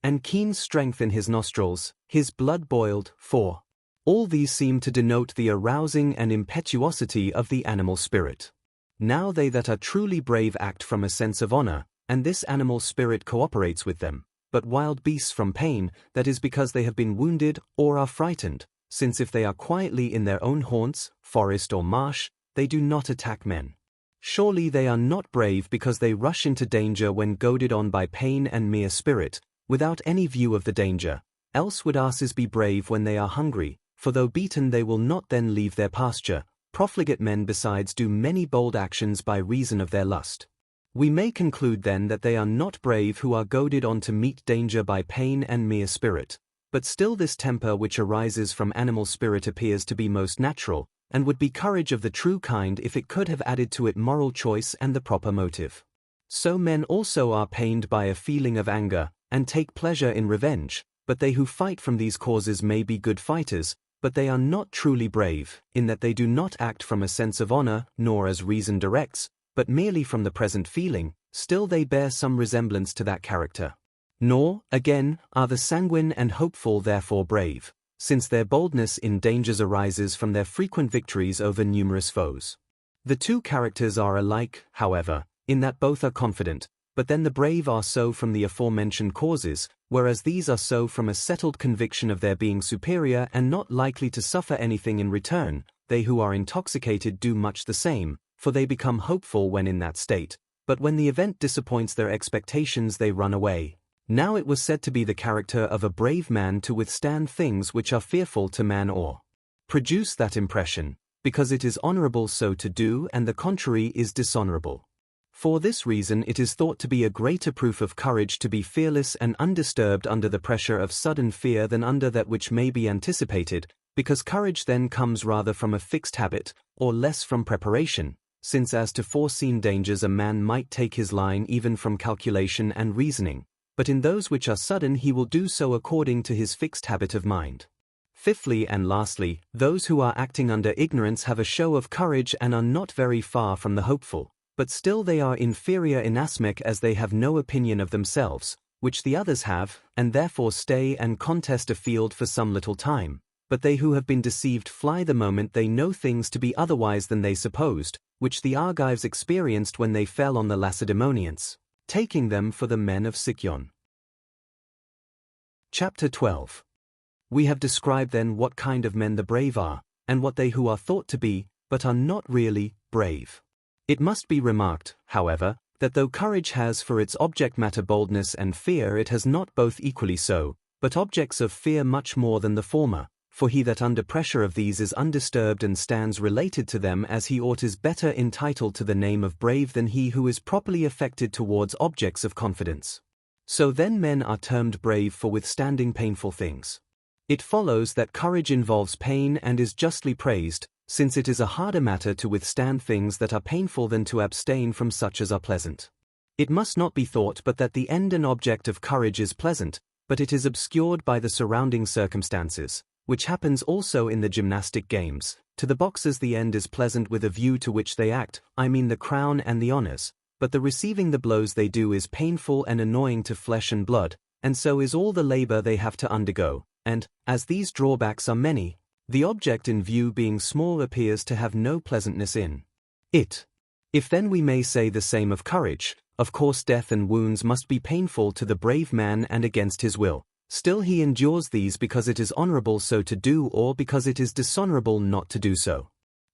and keen strength in his nostrils, his blood boiled, for all these seem to denote the arousing and impetuosity of the animal spirit. Now they that are truly brave act from a sense of honor, and this animal spirit cooperates with them, but wild beasts from pain, that is because they have been wounded or are frightened, since if they are quietly in their own haunts, forest or marsh, they do not attack men. Surely they are not brave because they rush into danger when goaded on by pain and mere spirit, without any view of the danger, Else would asses be brave when they are hungry, for though beaten they will not then leave their pasture. Profligate men besides do many bold actions by reason of their lust. We may conclude then that they are not brave who are goaded on to meet danger by pain and mere spirit. But still this temper which arises from animal spirit appears to be most natural, and would be courage of the true kind if it could have added to it moral choice and the proper motive. So men also are pained by a feeling of anger, and take pleasure in revenge, but they who fight from these causes may be good fighters, but they are not truly brave, in that they do not act from a sense of honor, nor as reason directs, but merely from the present feeling. Still they bear some resemblance to that character. Nor, again, are the sanguine and hopeful therefore brave, since their boldness in dangers arises from their frequent victories over numerous foes. The two characters are alike, however, in that both are confident, but then the brave are so from the aforementioned causes, whereas these are so from a settled conviction of their being superior and not likely to suffer anything in return. They who are intoxicated do much the same, for they become hopeful when in that state, but when the event disappoints their expectations they run away. Now it was said to be the character of a brave man to withstand things which are fearful to man or produce that impression, because it is honorable so to do and the contrary is dishonorable. For this reason it is thought to be a greater proof of courage to be fearless and undisturbed under the pressure of sudden fear than under that which may be anticipated, because courage then comes rather from a fixed habit, or less from preparation, since as to foreseen dangers a man might take his line even from calculation and reasoning, but in those which are sudden he will do so according to his fixed habit of mind. Fifthly and lastly, those who are acting under ignorance have a show of courage and are not very far from the hopeful, but still they are inferior inasmuch as they have no opinion of themselves, which the others have, and therefore stay and contest a field for some little time. But they who have been deceived fly the moment they know things to be otherwise than they supposed, which the Argives experienced when they fell on the Lacedaemonians, taking them for the men of Sicyon. Chapter 12. We have described then what kind of men the brave are, and what they who are thought to be, but are not really, brave. It must be remarked, however, that though courage has for its object matter boldness and fear, it has not both equally so, but objects of fear much more than the former, for he that under pressure of these is undisturbed and stands related to them as he ought is better entitled to the name of brave than he who is properly affected towards objects of confidence. So then men are termed brave for withstanding painful things. It follows that courage involves pain and is justly praised, since it is a harder matter to withstand things that are painful than to abstain from such as are pleasant. It must not be thought but that the end and object of courage is pleasant, but it is obscured by the surrounding circumstances, which happens also in the gymnastic games. To the boxers the end is pleasant with a view to which they act, I mean the crown and the honors, but the receiving the blows they do is painful and annoying to flesh and blood, and so is all the labor they have to undergo, and, as these drawbacks are many, the object in view being small appears to have no pleasantness in it. If then we may say the same of courage, of course death and wounds must be painful to the brave man and against his will, still he endures these because it is honorable so to do or because it is dishonorable not to do so.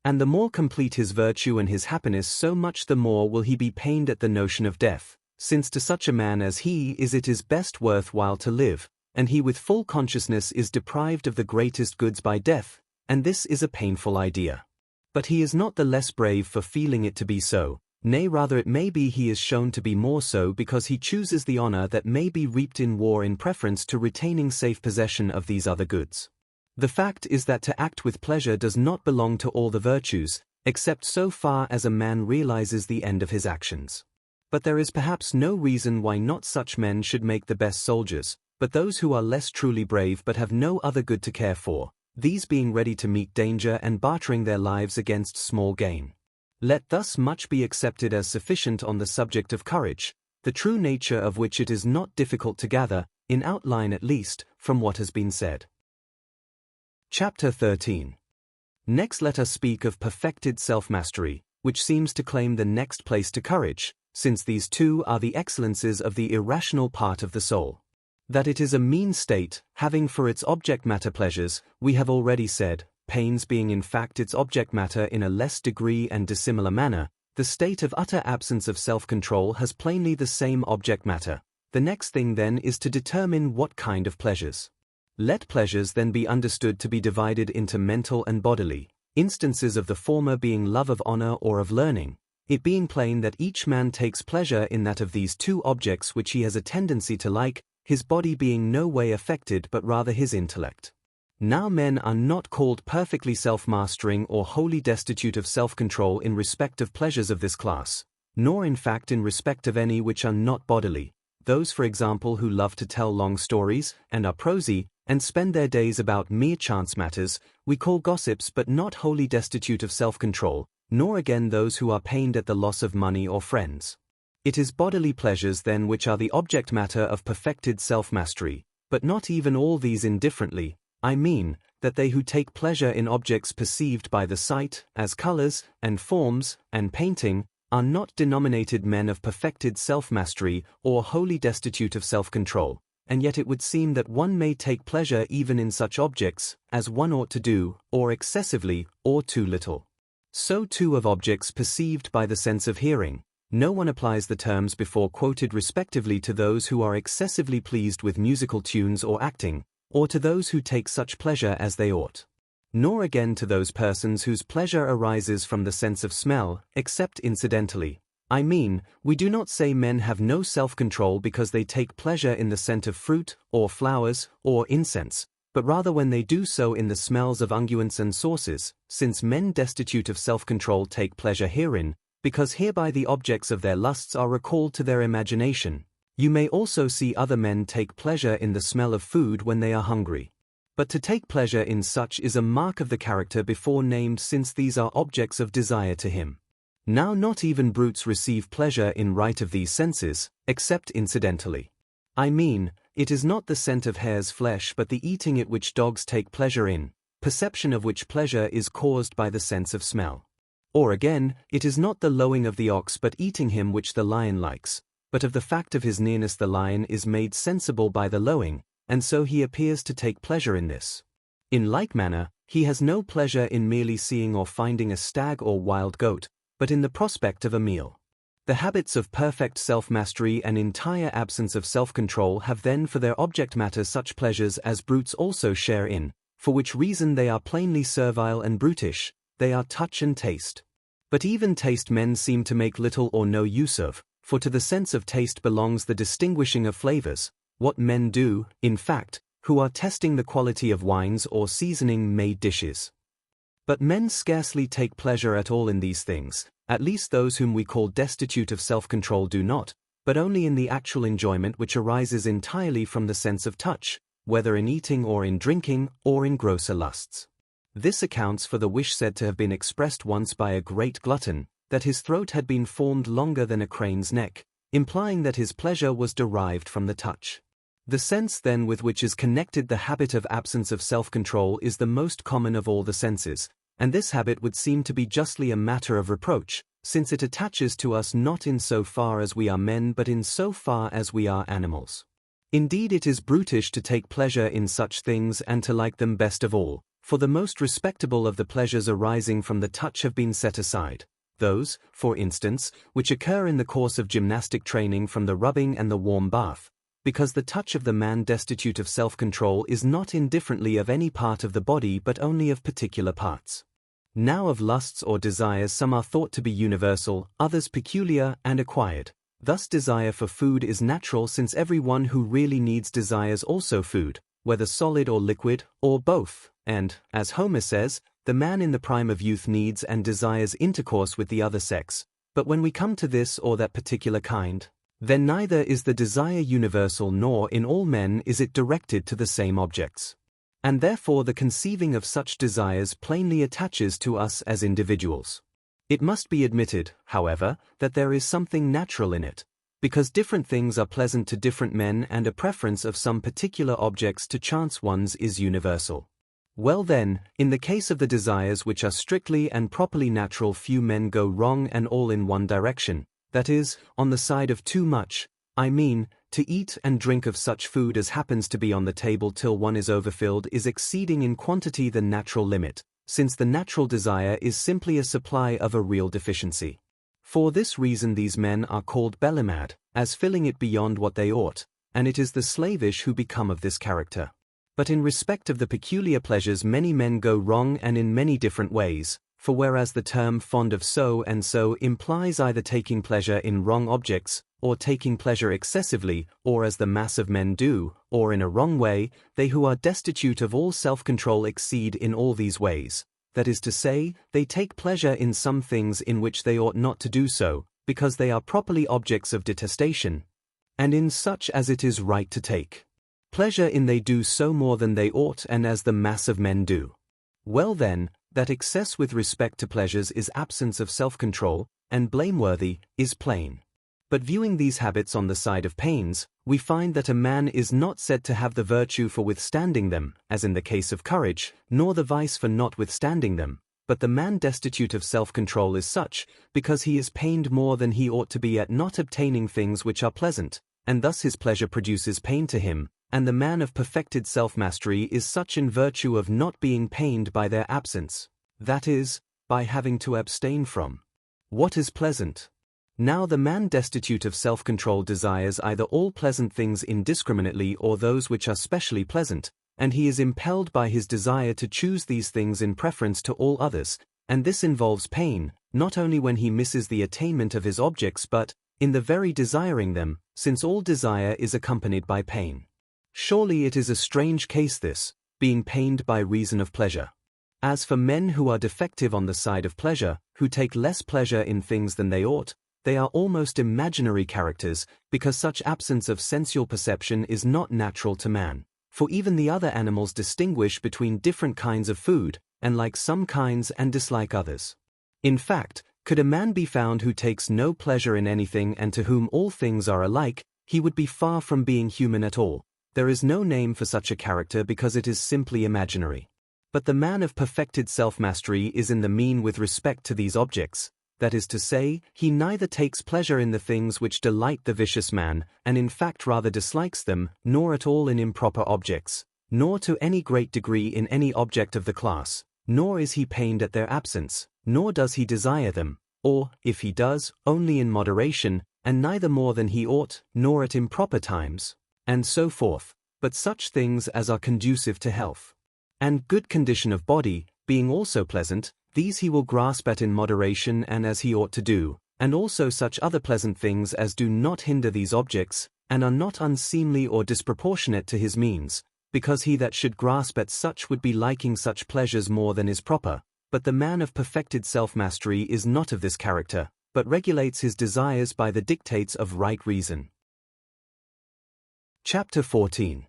And the more complete his virtue and his happiness, so much the more will he be pained at the notion of death, since to such a man as he is it is best worth while to live, and he with full consciousness is deprived of the greatest goods by death, and this is a painful idea. But he is not the less brave for feeling it to be so, nay rather it may be he is shown to be more so because he chooses the honor that may be reaped in war in preference to retaining safe possession of these other goods. The fact is that to act with pleasure does not belong to all the virtues, except so far as a man realizes the end of his actions. But there is perhaps no reason why not such men should make the best soldiers, but those who are less truly brave but have no other good to care for, these being ready to meet danger and bartering their lives against small gain. Let thus much be accepted as sufficient on the subject of courage, the true nature of which it is not difficult to gather, in outline at least, from what has been said. Chapter 13. Next let us speak of perfected self-mastery, which seems to claim the next place to courage, since these two are the excellences of the irrational part of the soul. That it is a mean state, having for its object matter pleasures, we have already said, pains being in fact its object matter in a less degree and dissimilar manner, the state of utter absence of self-control has plainly the same object matter. The next thing then is to determine what kind of pleasures. Let pleasures then be understood to be divided into mental and bodily, instances of the former being love of honor or of learning, it being plain that each man takes pleasure in that of these two objects which he has a tendency to like, his body being no way affected but rather his intellect. Now men are not called perfectly self-mastering or wholly destitute of self-control in respect of pleasures of this class, nor in fact in respect of any which are not bodily. Those, for example, who love to tell long stories, and are prosy, and spend their days about mere chance matters, we call gossips but not wholly destitute of self-control, nor again those who are pained at the loss of money or friends. It is bodily pleasures then which are the object matter of perfected self-mastery, but not even all these indifferently. I mean, that they who take pleasure in objects perceived by the sight, as colors, and forms, and painting, are not denominated men of perfected self-mastery or wholly destitute of self-control, and yet it would seem that one may take pleasure even in such objects, as one ought to do, or excessively, or too little. So too of objects perceived by the sense of hearing. No one applies the terms before quoted respectively to those who are excessively pleased with musical tunes or acting, or to those who take such pleasure as they ought. Nor again to those persons whose pleasure arises from the sense of smell, except incidentally. I mean, we do not say men have no self-control because they take pleasure in the scent of fruit, or flowers, or incense, but rather when they do so in the smells of unguents and sauces, since men destitute of self-control take pleasure herein, because hereby the objects of their lusts are recalled to their imagination. You may also see other men take pleasure in the smell of food when they are hungry. But to take pleasure in such is a mark of the character before named, since these are objects of desire to him. Now not even brutes receive pleasure in right of these senses, except incidentally. I mean, it is not the scent of hare's flesh but the eating it which dogs take pleasure in, perception of which pleasure is caused by the sense of smell. Or again, it is not the lowing of the ox but eating him which the lion likes, but of the fact of his nearness the lion is made sensible by the lowing, and so he appears to take pleasure in this. In like manner, he has no pleasure in merely seeing or finding a stag or wild goat, but in the prospect of a meal. The habits of perfect self-mastery and entire absence of self-control have then for their object matter such pleasures as brutes also share in, for which reason they are plainly servile and brutish, they are touch and taste. But even taste men seem to make little or no use of, for to the sense of taste belongs the distinguishing of flavors, what men do, in fact, who are testing the quality of wines or seasoning made dishes. But men scarcely take pleasure at all in these things, at least those whom we call destitute of self-control do not, but only in the actual enjoyment which arises entirely from the sense of touch, whether in eating or in drinking, or in grosser lusts. This accounts for the wish said to have been expressed once by a great glutton, that his throat had been formed longer than a crane's neck, implying that his pleasure was derived from the touch. The sense then with which is connected the habit of absence of self-control is the most common of all the senses, and this habit would seem to be justly a matter of reproach, since it attaches to us not in so far as we are men but in so far as we are animals. Indeed it is brutish to take pleasure in such things and to like them best of all, for the most respectable of the pleasures arising from the touch have been set aside. Those, for instance, which occur in the course of gymnastic training from the rubbing and the warm bath, because the touch of the man destitute of self-control is not indifferently of any part of the body but only of particular parts. Now of lusts or desires some are thought to be universal, others peculiar and acquired. Thus desire for food is natural, since every one who really needs desires also food, whether solid or liquid, or both, and, as Homer says, the man in the prime of youth needs and desires intercourse with the other sex, but when we come to this or that particular kind, then neither is the desire universal nor in all men is it directed to the same objects. And therefore the conceiving of such desires plainly attaches to us as individuals. It must be admitted, however, that there is something natural in it, because different things are pleasant to different men and a preference of some particular objects to chance ones is universal. Well then, in the case of the desires which are strictly and properly natural, few men go wrong and all in one direction, that is, on the side of too much, I mean, to eat and drink of such food as happens to be on the table till one is overfilled is exceeding in quantity the natural limit, since the natural desire is simply a supply of a real deficiency. For this reason these men are called belimad, as filling it beyond what they ought, and it is the slavish who become of this character. But in respect of the peculiar pleasures many men go wrong and in many different ways, for whereas the term fond of so and so implies either taking pleasure in wrong objects, or taking pleasure excessively, or as the mass of men do, or in a wrong way, they who are destitute of all self-control exceed in all these ways. That is to say, they take pleasure in some things in which they ought not to do so, because they are properly objects of detestation, and in such as it is right to take pleasure in they do so more than they ought and as the mass of men do. Well then, that excess with respect to pleasures is absence of self-control, and blameworthy, is plain. But viewing these habits on the side of pains, we find that a man is not said to have the virtue for withstanding them, as in the case of courage, nor the vice for notwithstanding them, but the man destitute of self-control is such, because he is pained more than he ought to be at not obtaining things which are pleasant, and thus his pleasure produces pain to him, and the man of perfected self-mastery is such in virtue of not being pained by their absence, that is, by having to abstain from what is pleasant. Now the man destitute of self-control desires either all pleasant things indiscriminately or those which are specially pleasant, and he is impelled by his desire to choose these things in preference to all others, and this involves pain, not only when he misses the attainment of his objects but in the very desiring them, since all desire is accompanied by pain. Surely it is a strange case this, being pained by reason of pleasure. As for men who are defective on the side of pleasure, who take less pleasure in things than they ought, they are almost imaginary characters, because such absence of sensual perception is not natural to man. For even the other animals distinguish between different kinds of food, and like some kinds and dislike others. In fact, could a man be found who takes no pleasure in anything and to whom all things are alike, he would be far from being human at all. There is no name for such a character because it is simply imaginary. But the man of perfected self-mastery is in the mean with respect to these objects, that is to say, he neither takes pleasure in the things which delight the vicious man, and in fact rather dislikes them, nor at all in improper objects, nor to any great degree in any object of the class, nor is he pained at their absence, nor does he desire them, or, if he does, only in moderation, and neither more than he ought, nor at improper times, and so forth, but such things as are conducive to health and good condition of body, being also pleasant, these he will grasp at in moderation and as he ought to do, and also such other pleasant things as do not hinder these objects, and are not unseemly or disproportionate to his means, because he that should grasp at such would be liking such pleasures more than is proper. But the man of perfected self-mastery is not of this character, but regulates his desires by the dictates of right reason. Chapter 14.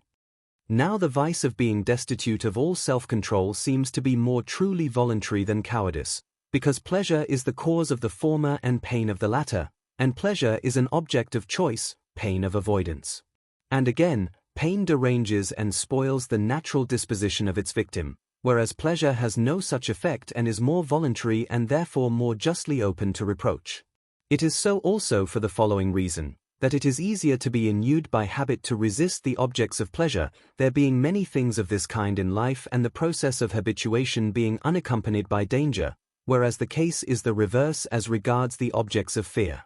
Now the vice of being destitute of all self-control seems to be more truly voluntary than cowardice, because pleasure is the cause of the former and pain of the latter, and pleasure is an object of choice, pain of avoidance. And again, pain deranges and spoils the natural disposition of its victim, whereas pleasure has no such effect and is more voluntary and therefore more justly open to reproach. It is so also for the following reason, that it is easier to be inured by habit to resist the objects of pleasure, there being many things of this kind in life and the process of habituation being unaccompanied by danger, whereas the case is the reverse as regards the objects of fear.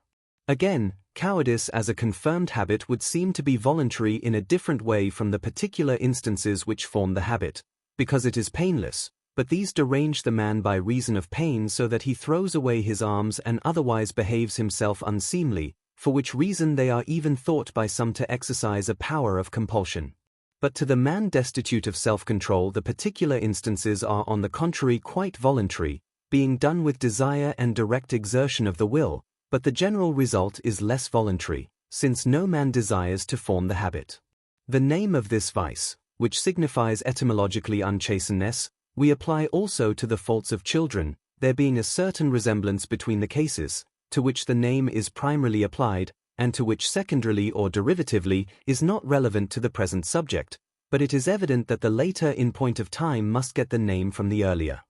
Again, cowardice as a confirmed habit would seem to be voluntary in a different way from the particular instances which form the habit, because it is painless, but these derange the man by reason of pain so that he throws away his arms and otherwise behaves himself unseemly, for which reason they are even thought by some to exercise a power of compulsion. But to the man destitute of self-control the particular instances are on the contrary quite voluntary, being done with desire and direct exertion of the will, but the general result is less voluntary, since no man desires to form the habit. The name of this vice, which signifies etymologically unchasteness, we apply also to the faults of children, there being a certain resemblance between the cases, to which the name is primarily applied, and to which secondarily or derivatively is not relevant to the present subject, but it is evident that the later in point of time must get the name from the earlier.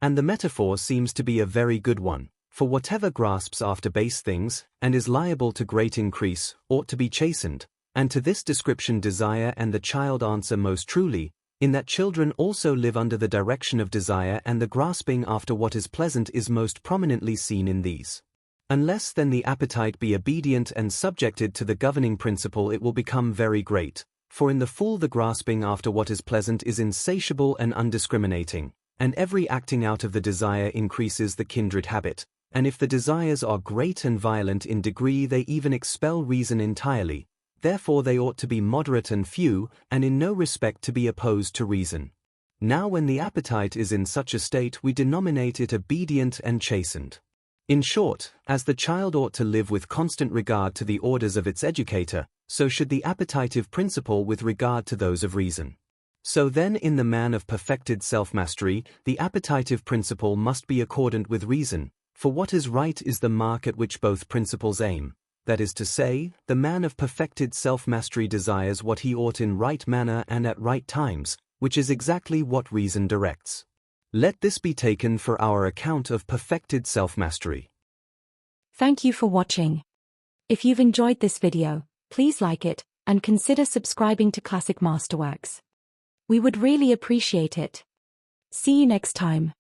And the metaphor seems to be a very good one, for whatever grasps after base things, and is liable to great increase, ought to be chastened, and to this description desire and the child answer most truly, in that children also live under the direction of desire and the grasping after what is pleasant is most prominently seen in these. Unless then the appetite be obedient and subjected to the governing principle it will become very great, For in the fool the grasping after what is pleasant is insatiable and undiscriminating, and every acting out of the desire increases the kindred habit, and if the desires are great and violent in degree they even expel reason entirely, therefore they ought to be moderate and few, and in no respect to be opposed to reason. Now when the appetite is in such a state we denominate it obedient and chastened. In short, as the child ought to live with constant regard to the orders of its educator, so should the appetitive principle with regard to those of reason. So then in the man of perfected self-mastery, the appetitive principle must be accordant with reason, for what is right is the mark at which both principles aim. That is to say, the man of perfected self-mastery desires what he ought in right manner and at right times, which is exactly what reason directs. Let this be taken for our account of perfected self-mastery. Thank you for watching. If you've enjoyed this video, please like it, and consider subscribing to Classic Masterworks. We would really appreciate it. See you next time.